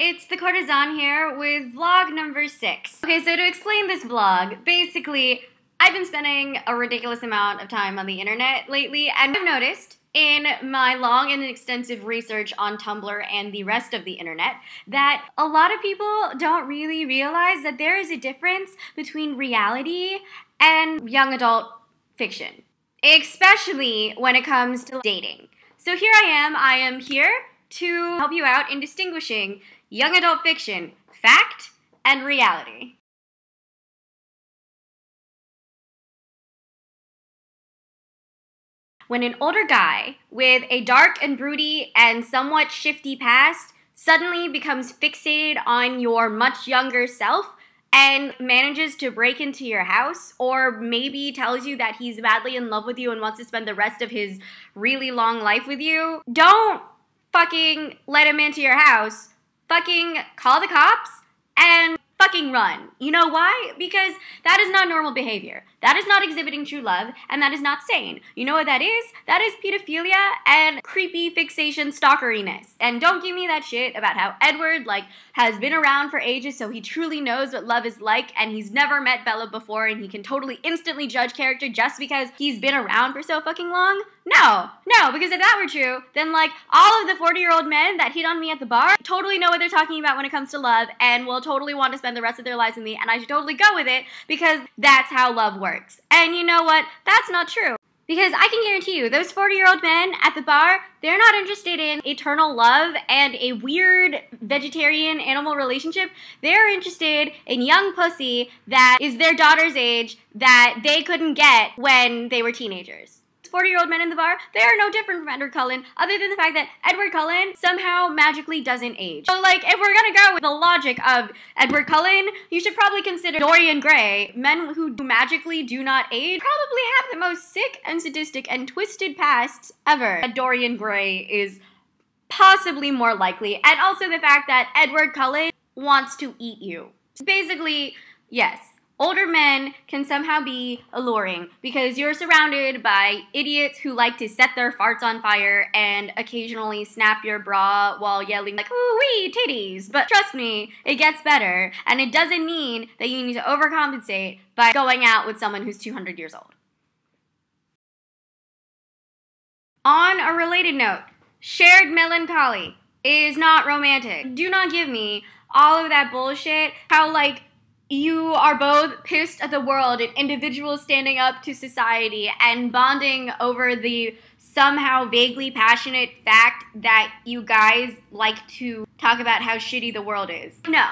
It's the Courtesan here with vlog number 6. Okay, so to explain this vlog, basically, I've been spending a ridiculous amount of time on the internet lately, and I've noticed in my long and extensive research on Tumblr and the rest of the internet that a lot of people don't really realize that there is a difference between reality and young adult fiction, especially when it comes to dating. So here I am here to help you out in distinguishing young adult fiction, fact, and reality. When an older guy with a dark and broody and somewhat shifty past suddenly becomes fixated on your much younger self and manages to break into your house, or maybe tells you that he's madly in love with you and wants to spend the rest of his really long life with you, don't fucking let him into your house. Fucking call the cops and fucking run. You know why? Because that is not normal behavior. That is not exhibiting true love, and that is not sane. You know what that is? That is pedophilia and creepy fixation stalkeriness. And don't give me that shit about how Edward, has been around for ages, so he truly knows what love is like, and he's never met Bella before, and he can totally instantly judge character just because he's been around for so fucking long. No, because if that were true, then all of the 40-year-old men that hit on me at the bar totally know what they're talking about when it comes to love and will totally want to spend the rest of their lives with me, and I should totally go with it because that's how love works. And you know what? That's not true. Because I can guarantee you, those 40-year-old men at the bar, they're not interested in eternal love and a weird vegetarian animal relationship. They're interested in young pussy that is their daughter's age that they couldn't get when they were teenagers. 40-year-old men in the bar, they are no different from Edward Cullen, other than the fact that Edward Cullen somehow magically doesn't age. So, if we're gonna go with the logic of Edward Cullen, you should probably consider Dorian Gray. Men who magically do not age probably have the most sick and sadistic and twisted pasts ever. Dorian Gray is possibly more likely, and also the fact that Edward Cullen wants to eat you. Basically, yes. Older men can somehow be alluring because you're surrounded by idiots who like to set their farts on fire and occasionally snap your bra while yelling ooh-wee, titties. But trust me, it gets better, and it doesn't mean that you need to overcompensate by going out with someone who's 200 years old. On a related note, shared melancholy is not romantic. Do not give me all of that bullshit, how you are both pissed at the world and individuals standing up to society and bonding over the somehow vaguely passionate fact that you guys like to talk about how shitty the world is. No.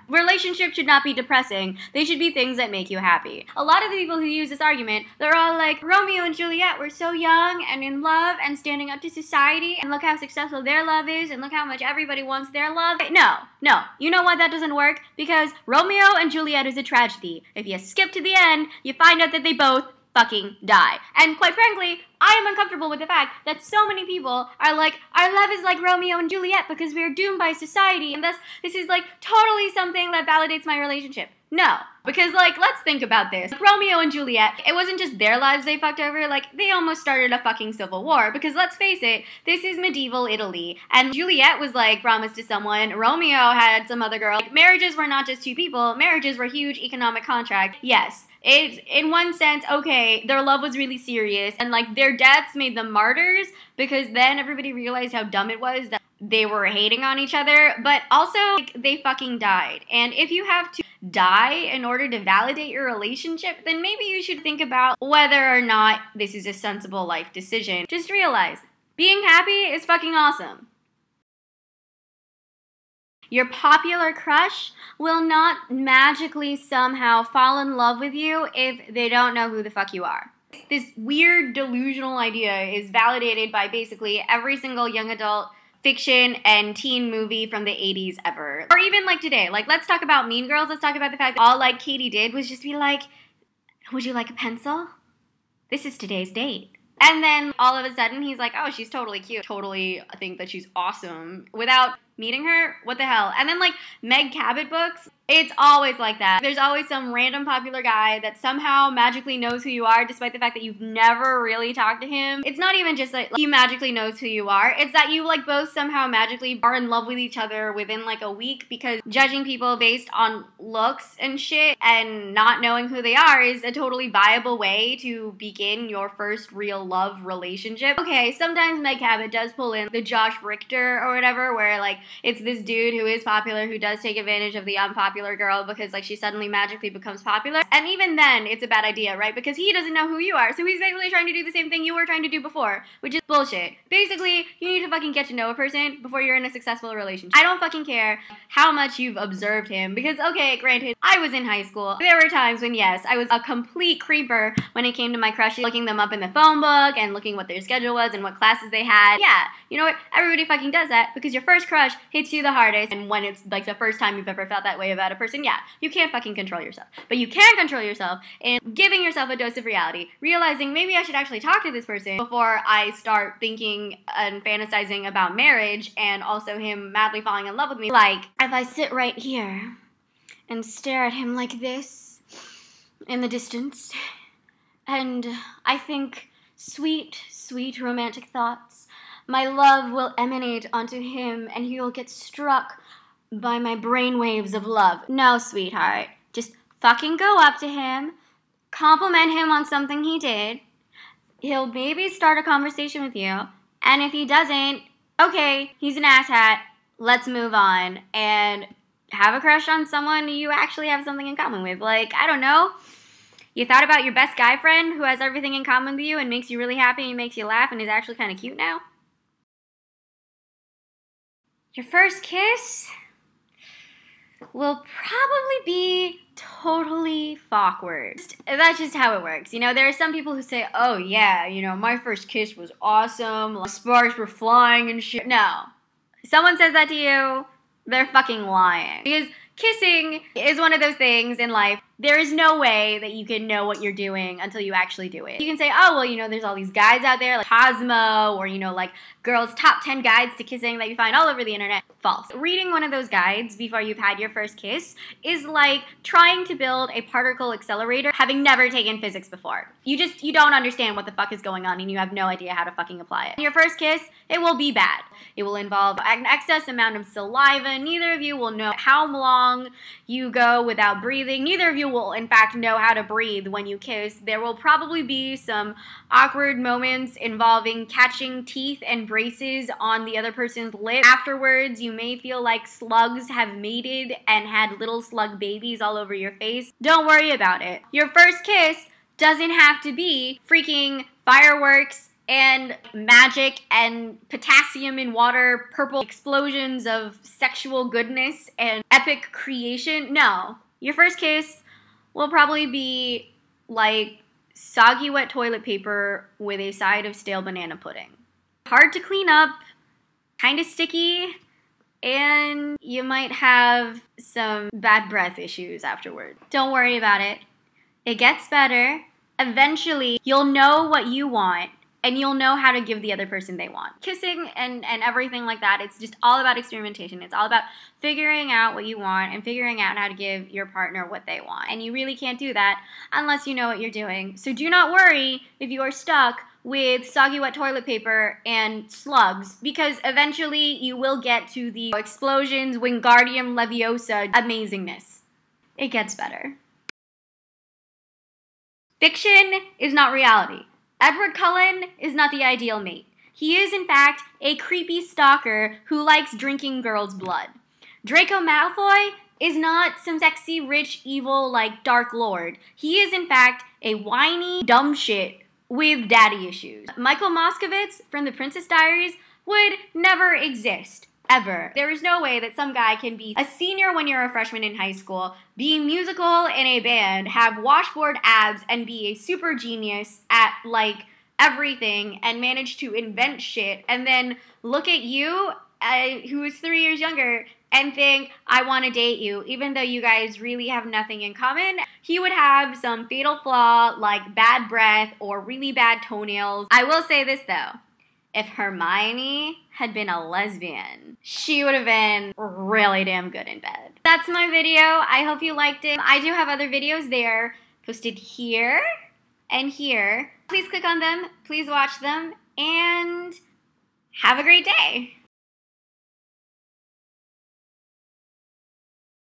Relationships should not be depressing. They should be things that make you happy. A lot of the people who use this argument, they're all like, Romeo and Juliet were so young and in love and standing up to society, and look how successful their love is, and look how much everybody wants their love. No. You know why that doesn't work? Because Romeo and Juliet is a tragedy. If you skip to the end, you find out that they both fucking die. And quite frankly, I am uncomfortable with the fact that so many people are like, our love is like Romeo and Juliet because we are doomed by society, and thus this is totally something that validates my relationship. No, because let's think about this. Romeo and Juliet, it wasn't just their lives they fucked over, they almost started a fucking civil war, because let's face it, this is medieval Italy, and Juliet was promised to someone, Romeo had some other girl. Marriages were not just two people, marriages were huge economic contracts. Yes, in one sense, okay, their love was really serious, and their deaths made them martyrs, because then everybody realized how dumb it was that they were hating on each other, but also they fucking died. And if you have to die in order to validate your relationship, then maybe you should think about whether or not this is a sensible life decision. Just realize, being happy is fucking awesome. Your popular crush will not magically somehow fall in love with you if they don't know who the fuck you are. This weird delusional idea is validated by basically every single young adult fiction and teen movie from the 80s ever. Or even today. Let's talk about Mean Girls. Let's talk about the fact that all Katie did was just be would you like a pencil? This is today's date. And then all of a sudden he's like, oh, she's totally cute. Totally think that she's awesome. Without meeting her? What the hell? And then Meg Cabot books, It's always like that. There's always some random popular guy that somehow magically knows who you are despite the fact that you've never really talked to him. It's not even just like he magically knows who you are. It's that you like both somehow magically are in love with each other within like a week, because judging people based on looks and shit and not knowing who they are is a totally viable way to begin your first real love relationship. Okay, sometimes Meg Cabot does pull in the Josh Richter or whatever, where like it's this dude who is popular who does take advantage of the unpopular girl because like she suddenly magically becomes popular. And even then it's a bad idea, right? Because he doesn't know who you are, so he's basically trying to do the same thing you were trying to do before, which is bullshit. Basically, you need to fucking get to know a person before you're in a successful relationship. I don't fucking care how much you've observed him, because okay, granted, I was in high school. There were times when yes, I was a complete creeper when it came to my crushes, looking them up in the phone book and looking what their schedule was and what classes they had. Yeah, you know what? Everybody fucking does that because your first crush hits you the hardest, and when it's like the first time you've ever felt that way about a person, yeah, you can't fucking control yourself. But you can control yourself in giving yourself a dose of reality, realizing maybe I should actually talk to this person before I start thinking and fantasizing about marriage and also him madly falling in love with me. Like, if I sit right here and stare at him like this in the distance, and I think sweet, sweet romantic thoughts, my love will emanate onto him and he will get struck by my brainwaves of love. No, sweetheart. Just fucking go up to him, compliment him on something he did. He'll maybe start a conversation with you. And if he doesn't, okay, he's an asshat. Let's move on and have a crush on someone you actually have something in common with. Like, I don't know. You thought about your best guy friend who has everything in common with you and makes you really happy and makes you laugh and is actually kind of cute now? Your first kiss will probably be totally awkward. That's just how it works. You know, there are some people who say, oh yeah, you know, my first kiss was awesome, like, sparks were flying and shit. No. If someone says that to you, they're fucking lying. Because kissing is one of those things in life, there is no way that you can know what you're doing until you actually do it. You can say, oh, well, you know, there's all these guides out there like Cosmo, or, you know, like girls' top 10 guides to kissing that you find all over the internet. False. Reading one of those guides before you've had your first kiss is like trying to build a particle accelerator having never taken physics before. You don't understand what the fuck is going on and you have no idea how to fucking apply it. Your first kiss, it will be bad. It will involve an excess amount of saliva. Neither of you will know how long you go without breathing. Neither of you will, in fact, know how to breathe when you kiss. There will probably be some awkward moments involving catching teeth and braces on the other person's lip. Afterwards, you may feel like slugs have mated and had little slug babies all over your face. Don't worry about it. Your first kiss doesn't have to be freaking fireworks and magic and potassium in water, purple explosions of sexual goodness and epic creation. No. Your first kiss will probably be like soggy wet toilet paper with a side of stale banana pudding. Hard to clean up, kind of sticky, and you might have some bad breath issues afterward. Don't worry about it. It gets better. Eventually, you'll know what you want, and you'll know how to give the other person they want. Kissing and everything like that, it's just all about experimentation. It's all about figuring out what you want and figuring out how to give your partner what they want. And you really can't do that unless you know what you're doing. So do not worry if you are stuck with soggy wet toilet paper and slugs, because eventually you will get to the explosions, Wingardium Leviosa amazingness. It gets better. Fiction is not reality. Edward Cullen is not the ideal mate. He is, in fact, a creepy stalker who likes drinking girls' blood. Draco Malfoy is not some sexy, rich, evil, like, Dark Lord. He is, in fact, a whiny, dumb shit with daddy issues. Michael Moskowitz from The Princess Diaries would never exist. Ever. There is no way that some guy can be a senior when you're a freshman in high school, be musical in a band, have washboard abs, and be a super genius at, like, everything, and manage to invent shit, and then look at you, who is 3 years younger, and think, I want to date you, even though you guys really have nothing in common. He would have some fatal flaw, like bad breath or really bad toenails. I will say this, though. if Hermione had been a lesbian. She would have been really damn good in bed. That's my video. I hope you liked it. I do have other videos there posted here and here. Please click on them. Please watch them. And have a great day.